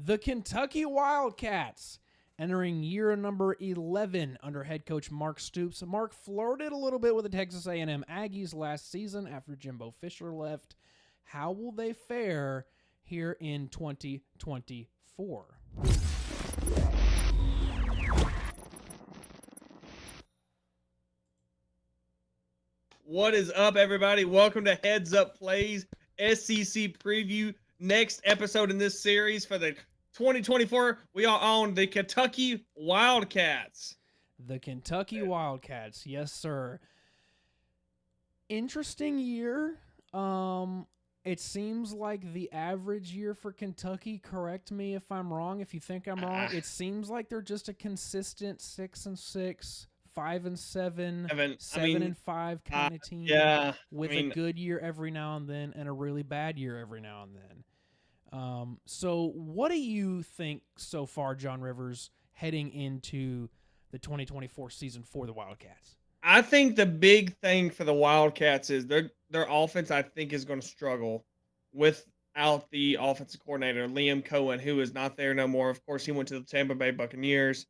The Kentucky Wildcats entering year number 11 under head coach Mark Stoops. Mark flirted a little bit with the Texas A&M Aggies last season after Jimbo Fisher left. How will they fare here in 2024? What is up, everybody? Welcome to Heads Up Plays SEC Preview. Next episode in this series for the 2024, we are on the Kentucky Wildcats. The Kentucky Wildcats, yes, sir. Interesting year. It seems like the average year for Kentucky. Correct me if I'm wrong. If you think I'm wrong, it seems like they're just a consistent 6-6, 5-7, 7-5 kind of team. Yeah, with a good year every now and then and a really bad year every now and then. So what do you think so far, John Rivers, heading into the 2024 season for the Wildcats? I think the big thing for the Wildcats is their offense, I think, is going to struggle without the offensive coordinator, Liam Cohen, who is not there no more. Of course, he went to the Tampa Bay Buccaneers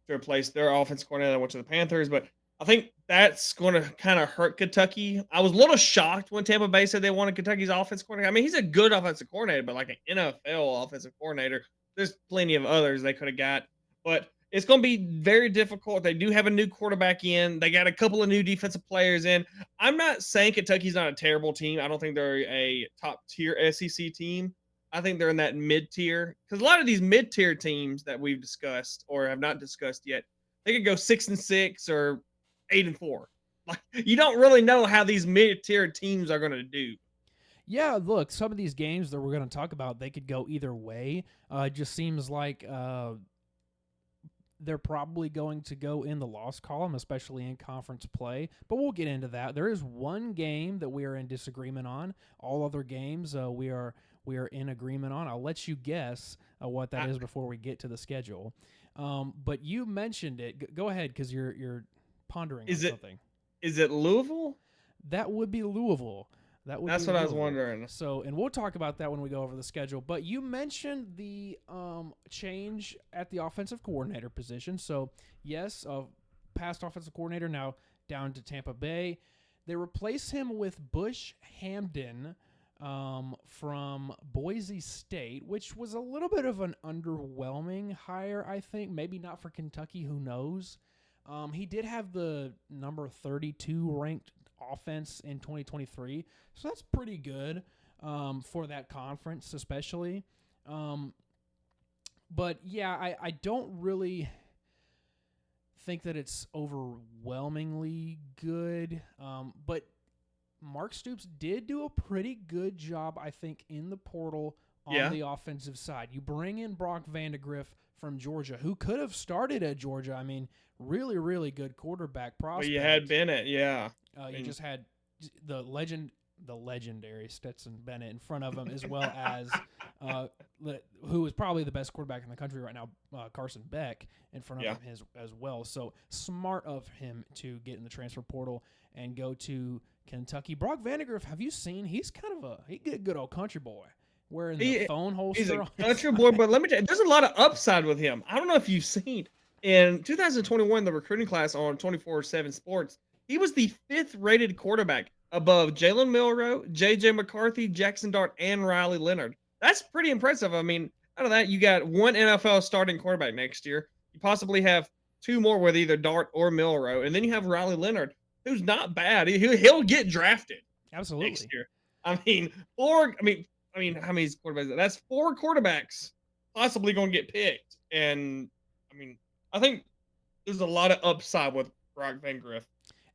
to replace their offensive coordinator that went to the Panthers, but I think that's going to kind of hurt Kentucky. I was a little shocked when Tampa Bay said they wanted Kentucky's offensive coordinator. I mean, he's a good offensive coordinator, but like an NFL offensive coordinator, there's plenty of others they could have got. But it's going to be very difficult. They do have a new quarterback in. They got a couple of new defensive players in. I'm not saying Kentucky's not a terrible team. I don't think they're a top-tier SEC team. I think they're in that mid-tier. Because a lot of these mid-tier teams that we've discussed or have not discussed yet, they could go 6-6 or 8-4. Like, you don't really know how these mid-tier teams are going to do. Yeah, look, some of these games that we're going to talk about, they could go either way. It just seems like they're probably going to go in the loss column, especially in conference play. But we'll get into that. There is one game that we are in disagreement on. All other games we are in agreement on. I'll let you guess what that is before we get to the schedule. But you mentioned it. Go ahead, because you're pondering on something. Is it Louisville? That would be Louisville. That's what I was wondering. So, and we'll talk about that when we go over the schedule. But you mentioned the change at the offensive coordinator position. So, yes, past offensive coordinator, now down to Tampa Bay. They replace him with Bush Hamden from Boise State, which was a little bit of an underwhelming hire, I think. Maybe not for Kentucky, who knows. He did have the number 32 ranked offense in 2023, so that's pretty good for that conference especially. But yeah, I don't really think that it's overwhelmingly good, but Mark Stoops did do a pretty good job, I think, in the portal on the offensive side. You bring in Brock Vandagriff from Georgia, who could have started at Georgia. I mean, really, really good quarterback prospect. But you had Bennett, you just had the legendary Stetson Bennett in front of him, as well as who is probably the best quarterback in the country right now, Carson Beck, in front of him as well. So smart of him to get in the transfer portal and go to Kentucky. Brock Vandagriff, have you seen? He's kind of a good old country boy. Wearing the phone holster. He's a country boy, but let me tell you, there's a lot of upside with him. I don't know if you've seen in 2021, the recruiting class on 24/7 Sports, he was the 5th rated quarterback above Jalen Milroe, J.J. McCarthy, Jackson Dart, and Riley Leonard. That's pretty impressive. I mean, out of that, you got one NFL starting quarterback next year. You possibly have 2 more with either Dart or Milroe, and then you have Riley Leonard, who's not bad. He'll get drafted. Absolutely. Next year. I mean, how many quarterbacks? That's 4 quarterbacks possibly going to get picked. And, I mean, I think there's a lot of upside with Brock Vandagriff.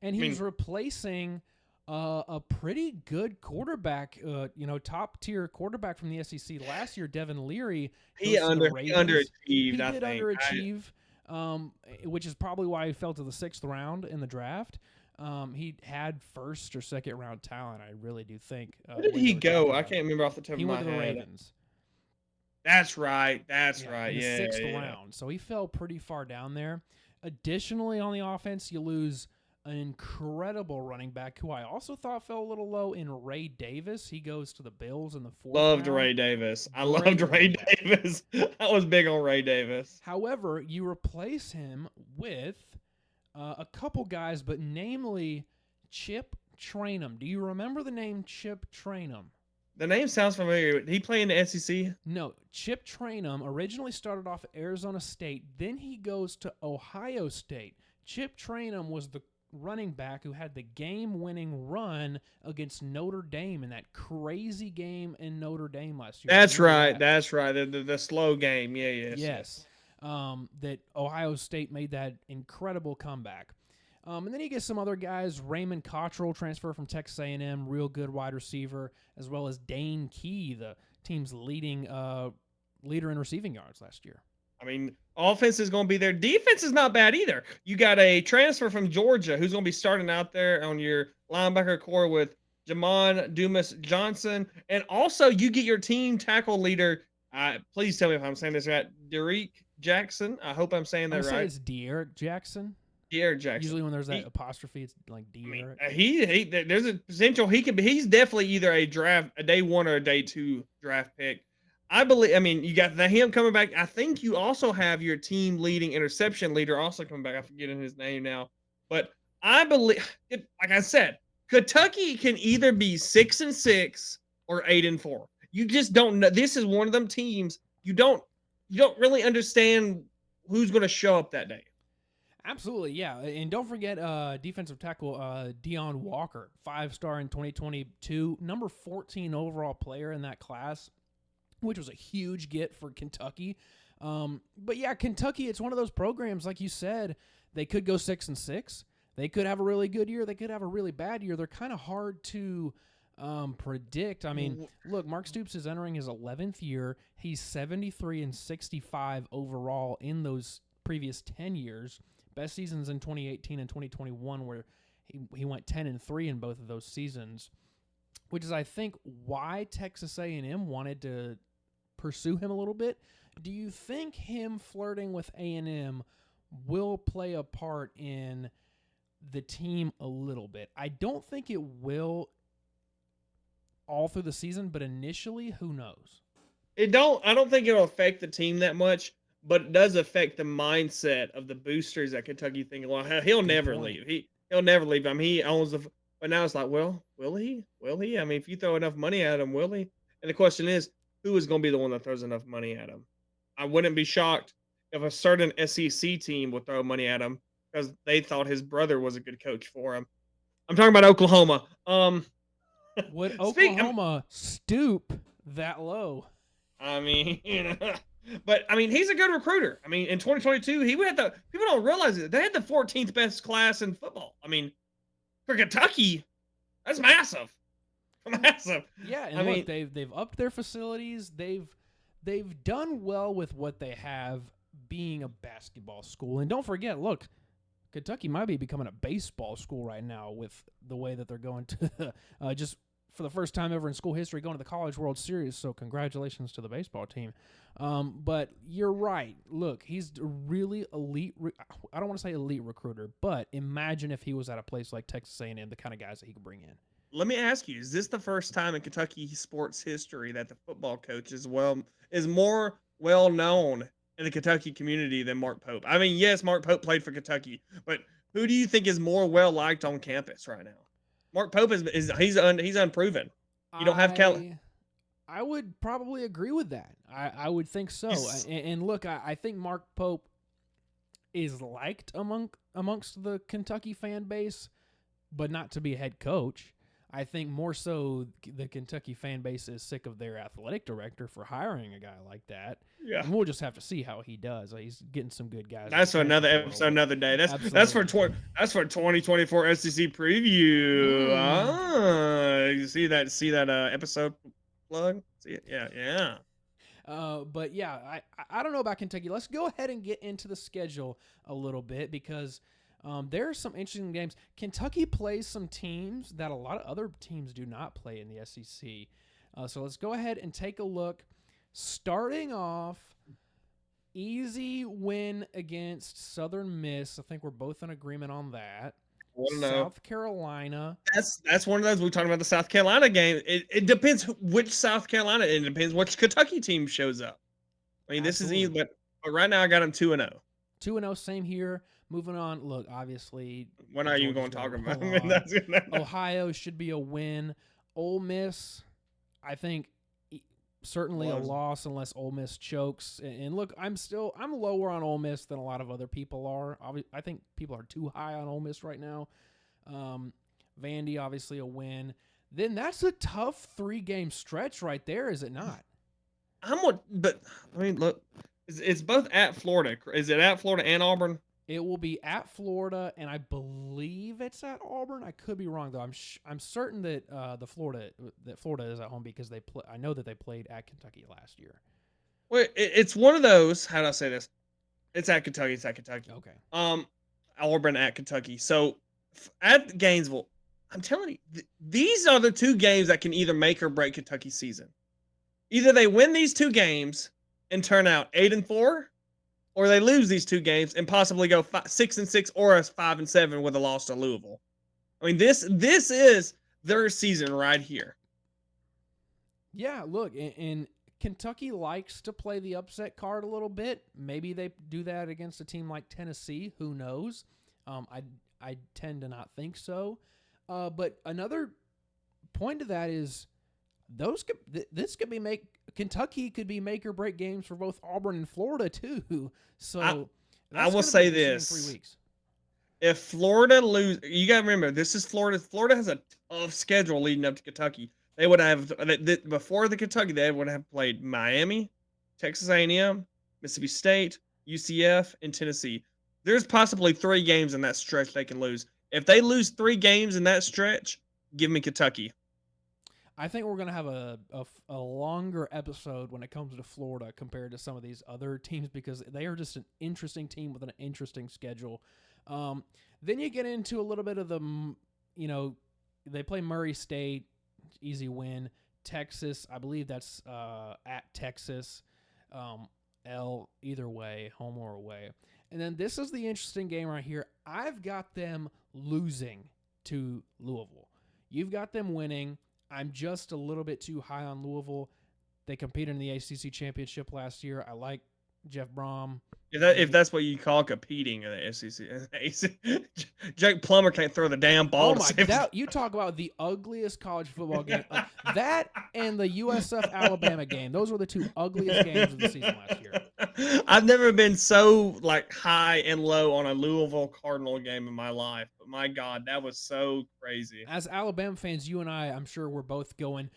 And he's replacing a pretty good quarterback, top-tier quarterback from the SEC last year, Devin Leary. He underachieved, He did underachieve, which is probably why he fell to the 6th round in the draft. He had 1st or 2nd round talent, I really do think. Where did he go? I can't remember off the top of my head. He went to the Ravens. That's right. In the 6th round. So he fell pretty far down there. Additionally, on the offense, you lose an incredible running back who I also thought fell a little low in Ray Davis. He goes to the Bills in the 4th Loved round. Ray Davis. I Great loved Ray running back. Davis. I was big on Ray Davis. However, you replace him with a couple guys, but namely Chip Trainum. Do you remember the name Chip Trainum? The name sounds familiar. Did he play in the SEC? No, Chip Trainum originally started off at Arizona State. Then he goes to Ohio State. Chip Trainum was the running back who had the game-winning run against Notre Dame in that crazy game in Notre Dame last year. That's right. That's right. The slow game. Yeah, yes. That Ohio State made that incredible comeback. And then you get some other guys. Raymond Cottrell, transfer from Texas A&M, real good wide receiver, as well as Dane Key, the team's leading leader in receiving yards last year. I mean, offense is going to be there. Defense is not bad either. You got a transfer from Georgia who's going to be starting out there on your linebacker core with Jamon Dumas Johnson. And also, you get your team tackle leader. Please tell me if I'm saying this right. Derek Jackson. I hope I'm saying that right. It's De'Eric Jackson. De'Eric Jackson. Usually when there's that apostrophe, it's like De'Eric. I mean, there's a potential he could be. He's definitely either a day 1 or a day 2 draft pick. I believe. I mean, you got him coming back. I think you also have your team leading interception leader also coming back. I'm forgetting his name now, but I believe, like I said, Kentucky can either be 6-6 or 8-4. You just don't know. This is one of them teams you don't really understand who's going to show up that day. Absolutely, yeah. And don't forget defensive tackle Deion Walker, 5-star in 2022, number 14 overall player in that class, which was a huge get for Kentucky. But yeah, Kentucky, it's one of those programs, like you said, they could go 6-6. They could have a really good year. They could have a really bad year. They're kind of hard to predict. I mean, look, Mark Stoops is entering his 11th year. He's 73-65 overall in those previous 10 years. Best seasons in 2018 and 2021, where he went 10-3 in both of those seasons, which is, I think, why Texas A&M wanted to pursue him a little bit. Do you think him flirting with A&M will play a part in the team a little bit? I don't think it will all through the season, but initially, who knows? I don't think it'll affect the team that much. But it does affect the mindset of the boosters at Kentucky thinking, well, he'll never leave. He'll never leave. I mean, he owns the – but now it's like, well, will he? Will he? I mean, if you throw enough money at him, will he? And the question is, who is going to be the one that throws enough money at him? I wouldn't be shocked if a certain SEC team would throw money at him because they thought his brother was a good coach for him. I'm talking about Oklahoma. Would Oklahoma stoop that low? I mean, but I mean, he's a good recruiter. I mean, in 2022, he had people don't realize it. They had the 14th best class in football. I mean, for Kentucky, that's massive. Massive. Yeah, and look, they've upped their facilities. They've done well with what they have, being a basketball school. And don't forget, look, Kentucky might be becoming a baseball school right now with the way that they're going to just for the first time ever in school history going to the College World Series. So congratulations to the baseball team. But you're right. Look, he's a really elite. I don't want to say elite recruiter, but imagine if he was at a place like Texas A&M, the kind of guys that he could bring in. Let me ask you: is this the first time in Kentucky sports history that the football coach is more well known in the Kentucky community than Mark Pope? I mean, yes, Mark Pope played for Kentucky, but who do you think is more well liked on campus right now? Mark Pope he's unproven. You don't have Kelly. I would probably agree with that. I would think so. And look, I think Mark Pope is liked amongst the Kentucky fan base, but not to be a head coach. I think more so the Kentucky fan base is sick of their athletic director for hiring a guy like that. Yeah, and we'll just have to see how he does. He's getting some good guys. That's for another episode, another day. That's for 2024 SEC preview. You see that episode plug? See it? Yeah. But yeah, I don't know about Kentucky. Let's go ahead and get into the schedule a little bit because there are some interesting games. Kentucky plays some teams that a lot of other teams do not play in the SEC. So let's go ahead and take a look. Starting off, easy win against Southern Miss. I think we're both in agreement on that. 1-0. South Carolina. That's one of those we talked about the South Carolina game. It depends which South Carolina. It depends which Kentucky team shows up. I mean, this is easy, Absolutely. but right now I got them 2-0. 2-0, same here. Moving on. Look, obviously, When are you Georgia's going to talk gonna about? roll I mean, on. that's gonna. Ohio should be a win. Ole Miss, I think, certainly a Was. loss unless Ole Miss chokes. And look, I'm lower on Ole Miss than a lot of other people are. I think people are too high on Ole Miss right now. Vandy, obviously a win. Then that's a tough 3-game stretch right there, is it not? But I mean, look, it's both at Florida. Is it at Florida and Auburn? It will be at Florida, and I believe it's at Auburn. I could be wrong though. I'm certain that Florida is at home because I know that they played at Kentucky last year. Well, it's one of those. How do I say this? It's at Kentucky. It's at Kentucky. Okay. Auburn at Kentucky. So at Gainesville, I'm telling you, these are the 2 games that can either make or break Kentucky's season. Either they win these 2 games and turn out 8-4, or they lose these 2 games and possibly go 6-6 or a 5-7 with a loss to Louisville. I mean, this is their season right here. Yeah, look, and Kentucky likes to play the upset card a little bit. Maybe they do that against a team like Tennessee. Who knows? I tend to not think so. But another point to that is Kentucky could be make or break games for both Auburn and Florida too. So I will say this: in 3 weeks. If Florida lose, you got to remember this is Florida. Florida has a tough schedule leading up to Kentucky. They would have before the Kentucky. They would have played Miami, Texas A&M, Mississippi State, UCF, and Tennessee. There's possibly 3 games in that stretch they can lose. If they lose 3 games in that stretch, give me Kentucky. I think we're going to have a longer episode when it comes to Florida compared to some of these other teams because they are just an interesting team with an interesting schedule. Then you get into a little bit of they play Murray State, easy win. Texas, I believe that's at Texas. Either way, home or away. And then this is the interesting game right here. I've got them losing to Louisville. You've got them winning. I'm just a little bit too high on Louisville. They competed in the ACC championship last year. I like Jeff Brom. If that's what you call competing in the SEC, Jake Plummer can't throw the damn ball. Oh my God! You talk about the ugliest college football game. That and the USF Alabama game. Those were the 2 ugliest games of the season last year. I've never been so high and low on a Louisville Cardinal game in my life. But my God, that was so crazy. As Alabama fans, you and I'm sure we're both going,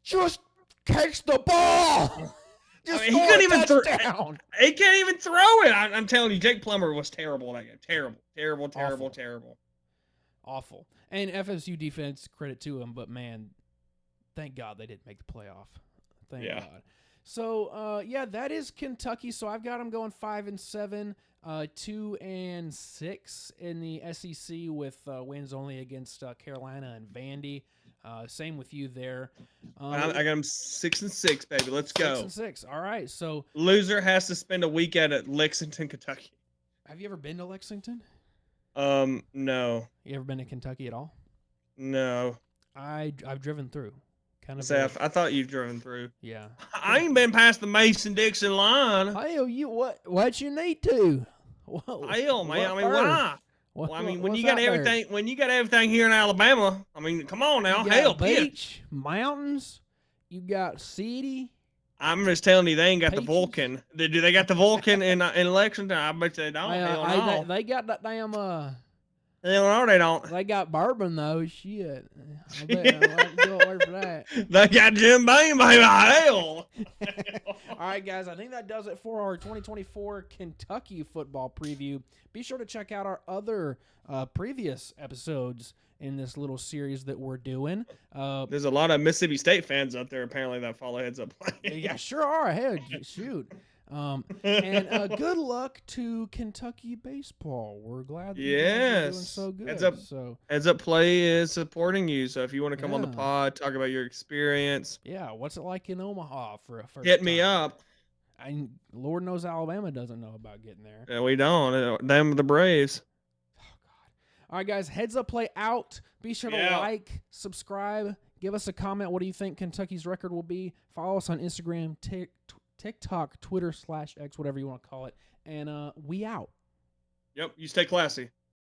just catch the ball. Just he couldn't even throw. He can't even throw it. I'm telling you, Jake Plummer was terrible that game. Terrible. Awful. And FSU defense, credit to him, but man, thank God they didn't make the playoff. Thank God. So that is Kentucky. So I've got them going 5-7, 2-6 in the SEC with wins only against Carolina and Vandy. Same with you there. I got them 6-6, baby. Let's go. 6-6. All right. So loser has to spend a weekend at Lexington, Kentucky. Have you ever been to Lexington? No. You ever been to Kentucky at all? No. I've driven through. I thought you've driven through. Yeah. I ain't been past the Mason-Dixon line. Hell, what you need to? Hell, man. I mean, why? Well, I mean, when you got everything here in Alabama, I mean, come on now, hell, beach, mountains, you got city. I'm just telling you, they ain't got the Vulcan. Do they got the Vulcan in Lexington? I bet they don't. Hell no. They got that damn Hell no, they don't. They got bourbon though. Shit, I bet I'd like to go away for that. They got Jim Beam, baby. Hell. All right, guys. I think that does it for our 2024 Kentucky football preview. Be sure to check out our other previous episodes in this little series that we're doing. There's a lot of Mississippi State fans out there apparently that follow Heads Up Play. Yeah, sure are. Hey, shoot. And good luck to Kentucky baseball. We're glad that you're doing so good. Heads Up Play is supporting you. So if you want to come on the pod, talk about your experience. Yeah, what's it like in Omaha for a first Hit me up. Lord knows Alabama doesn't know about getting there. Yeah, we don't. Them the Braves. Oh, God. All right, guys, heads up play out. Be sure to like, subscribe, give us a comment. What do you think Kentucky's record will be? Follow us on Instagram, TikTok, Twitter /X, whatever you want to call it. And we out. Yep, you stay classy.